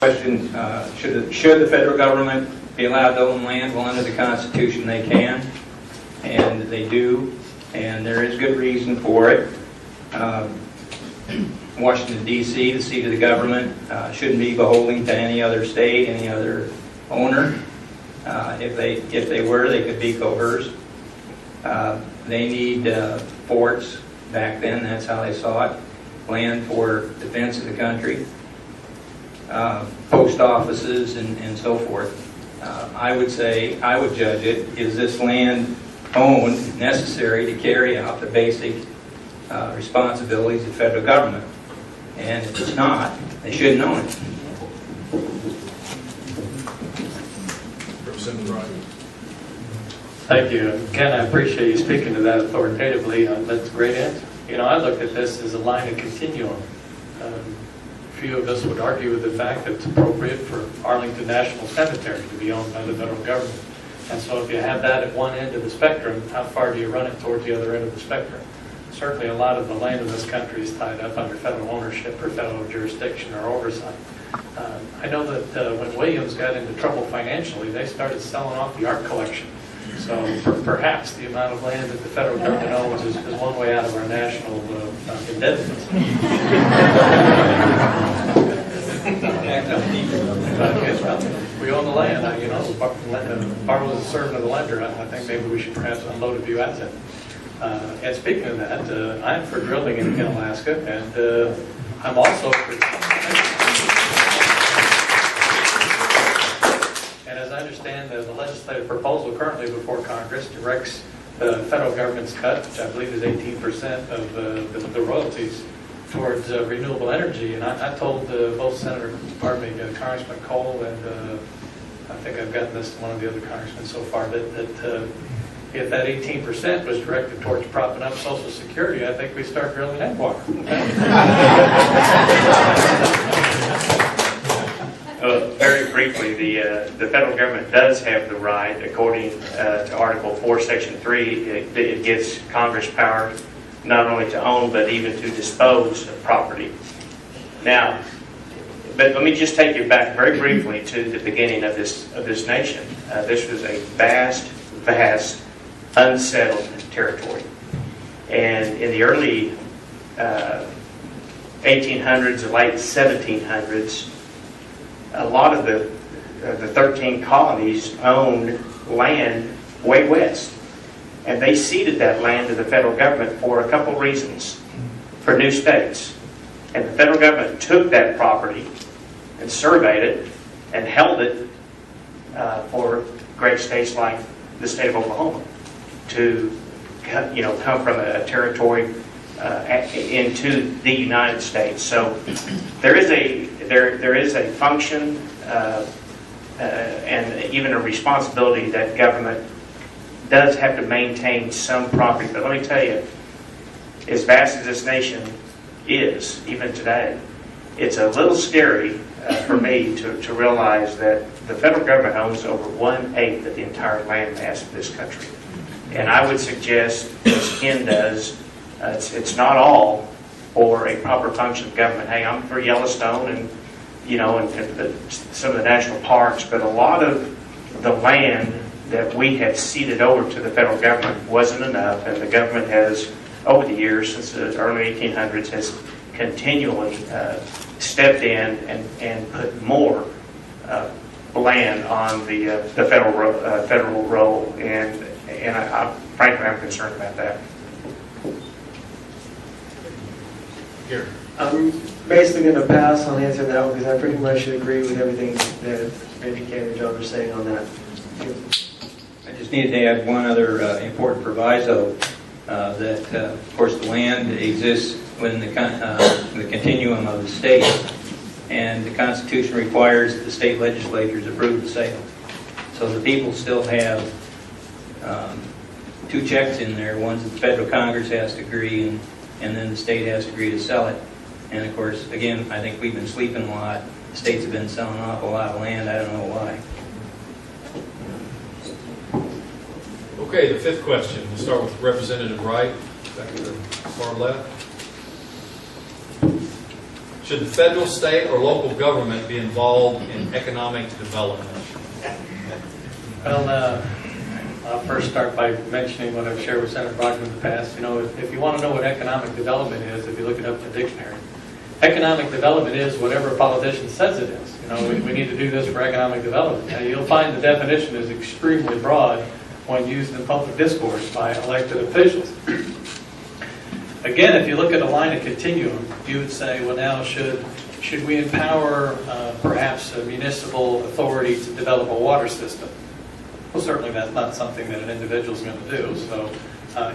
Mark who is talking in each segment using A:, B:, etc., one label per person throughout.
A: Question, should the federal government be allowed to own land? Well, under the Constitution they can, and they do, and there is good reason for it. Washington, D.C., the seat of the government, shouldn't be beholden to any other state, any other owner. If they were, they could be coerced. They need forts. Back then, that's how they saw it. Land for defense of the country. Post offices and so forth. I would judge it, is this land owned, necessary to carry out the basic responsibilities of the federal government? And if it's not, they shouldn't own it.
B: Representative Wright.
C: Thank you. Ken, I appreciate you speaking to that authoritatively. That's a great answer. You know, I look at this as a line of continuum. Few of us would argue with the fact that it's appropriate for Arlington National Cemetery to be owned by the federal government. And so if you have that at one end of the spectrum, how far do you run it towards the other end of the spectrum? Certainly a lot of the land in this country is tied up under federal ownership or federal jurisdiction or oversight. I know that when Williams got into trouble financially, they started selling off the art collection. So perhaps the amount of land that the federal government owns is one way out of our national indebtedness. We own the land. You know, borrow as a servant of the lender. I think maybe we should perhaps unload a few assets. And speaking of that, I'm for drilling in Alaska, and I'm also for... And as I understand, the legislative proposal currently before Congress directs the federal government's cut, which I believe is 18% of the royalties, towards renewable energy. And I told both Congressman Cole and I think I've gotten this to one of the other congressmen so far, that if that 18% was directed towards propping up Social Security, I think we start drilling Headwater.
D: Very briefly, the federal government does have the right, according to Article 4, Section 3, it gives Congress power not only to own but even to dispose of property. Now, but let me just take you back very briefly to the beginning of this nation. This was a vast, unsettled territory, and in the early 1800s, the late 1700s, a lot of the 13 colonies owned land way west. And they ceded that land to the federal government for a couple reasons. For new states. And the federal government took that property and surveyed it and held it for great states like the state of Oklahoma to come from a territory into the United States. So there is a function and even a responsibility that government does have to maintain some property. But let me tell you, as vast as this nation is, even today, it's a little scary for me to realize that the federal government owns over 1/8 of the entire land mass of this country. And I would suggest, as Ken does, it's not all for a proper function of government. Hey, I'm for Yellowstone and some of the national parks, but a lot of the land that we had ceded over to the federal government wasn't enough, and the government has, over the years, since the early 1800s, has continually stepped in and put more land on the federal roll, and frankly, I'm concerned about that.
B: Here.
E: I'm basically going to pass on answering that one because I pretty much agree with everything that maybe Ken and John are saying on that.
A: I just needed to add one other important proviso, that of course the land exists within the continuum of the state, and the Constitution requires that the state legislatures approve the sale. So the people still have two checks in there. One's that the federal Congress has to agree, and then the state has to agree to sell it. And of course, again, I think we've been sleeping a lot. The states have been selling off a lot of land. I don't know why.
B: Okay, the fifth question. We'll start with Representative Wright, back to the far left. Should the federal, state, or local government be involved in economic development?
C: Well, I'll first start by mentioning what I've shared with Senator Brogdon in the past. You know, if you want to know what economic development is, if you look it up in the dictionary, economic development is whatever a politician says it is. You know, we need to do this for economic development. Now, you'll find the definition is extremely broad when used in public discourse by elected officials. Again, if you look at a line of continuum, you would say, well, now should we empower perhaps a municipal authority to develop a water system? Well, certainly that's not something that an individual is going to do. So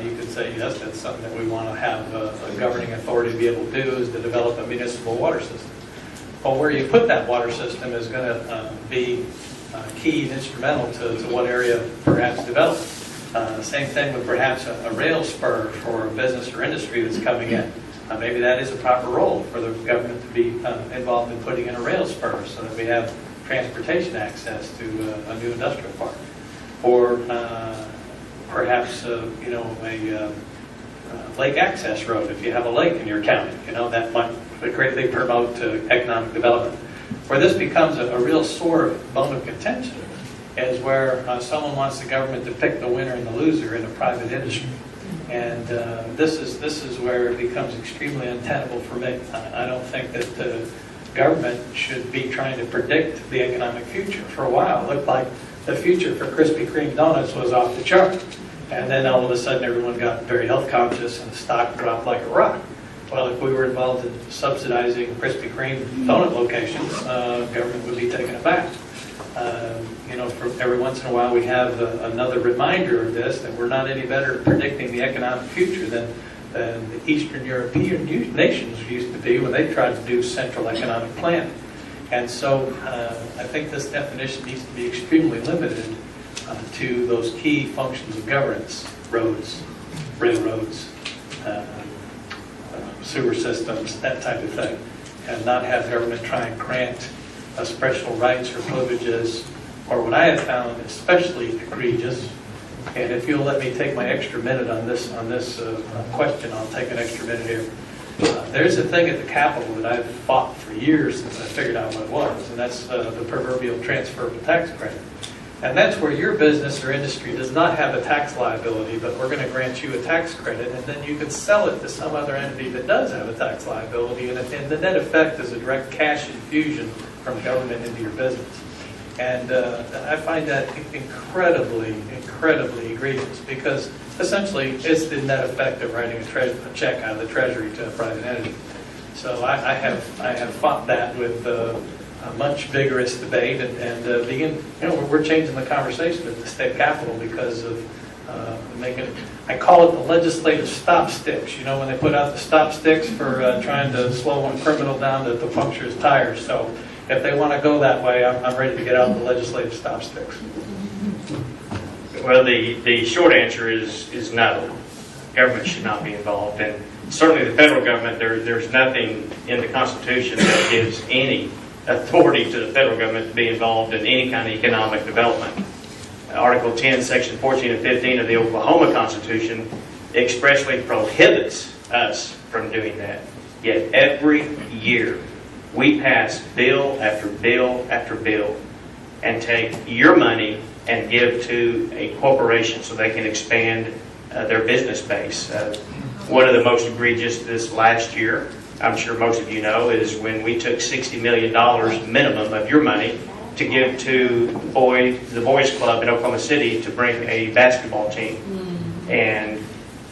C: you could say, yes, that's something that we want to have a governing authority to be able to do, is to develop a municipal water system. Well, where you put that water system is going to be key and instrumental to what area perhaps developed. Same thing with perhaps a rail spur for a business or industry that's coming in. Maybe that is a proper role for the government to be involved in putting in a rail spur so that we have transportation access to a new industrial park. Or perhaps a lake access road. If you have a lake in your county, that might greatly promote economic development. Where this becomes a real sore bone of contention is where someone wants the government to pick the winner and the loser in a private industry. And this is where it becomes extremely untenable for me. I don't think that the government should be trying to predict the economic future. For a while, it looked like the future for Krispy Kreme donuts was off the chart. And then all of a sudden everyone got very health conscious and the stock dropped like a rock. Well, if we were involved in subsidizing Krispy Kreme donut locations, government would be taken aback. For every once in a while we have another reminder of this, that we're not any better at predicting the economic future than the Eastern European nations used to be when they tried to do central economic planning. And so I think this definition needs to be extremely limited to those key functions of governance: roads, railroads, sewer systems, that type of thing, and not have government try and grant special rights or privileges, or what I have found especially egregious. And if you'll let me take my extra minute on this question, I'll take an extra minute here. There's a thing at the Capitol that I've fought for years since I figured out what it was, and that's the proverbial transferable tax credit. And that's where your business or industry does not have a tax liability, but we're going to grant you a tax credit, and then you can sell it to some other entity that does have a tax liability, and the net effect is a direct cash infusion from government into your business. And I find that incredibly egregious, because essentially it's the net effect of writing a check out of the Treasury to a private entity. So I have fought that with a much vigorous debate, and we're changing the conversation at the state capitol because of making, I call it the legislative stop sticks. When they put out the stop sticks for trying to slow one criminal down to puncture his tires. So if they want to go that way, I'm ready to get out the legislative stop sticks.
D: Well, the short answer is no. Government should not be involved, and certainly the federal government. There's nothing in the Constitution that gives any authority to the federal government to be involved in any kind of economic development. Article 10, Section 14 and 15 of the Oklahoma Constitution expressly prohibits us from doing that. Yet every year we pass bill after bill after bill and take your money and give to a corporation so they can expand their business base. One of the most egregious this last year, I'm sure most of you know, is when we took $60 million minimum of your money to give to the boys club in Oklahoma City to bring a basketball team. And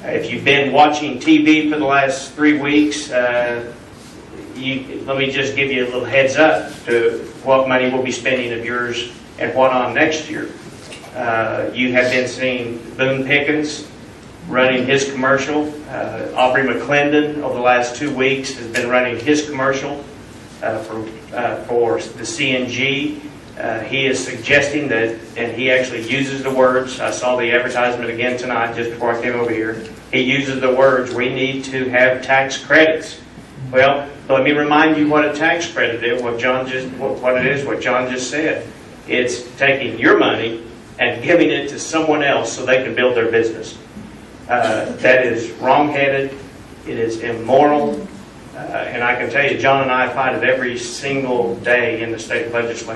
D: if you've been watching TV for the last 3 weeks, let me just give you a little heads up to what money we'll be spending of yours and what on next year. You have been seeing Boone Pickens running his commercial. Aubrey McClendon over the last 2 weeks has been running his commercial for the CNG. He is suggesting that, and he actually uses the words, I saw the advertisement again tonight just before I came over here. He uses the words, we need to have tax credits. Well, let me remind you what a tax credit is, what John just said. It's taking your money and giving it to someone else so they can build their business. That is wrong-headed. It is immoral. And I can tell you, John and I fight it every single day in the state legislature.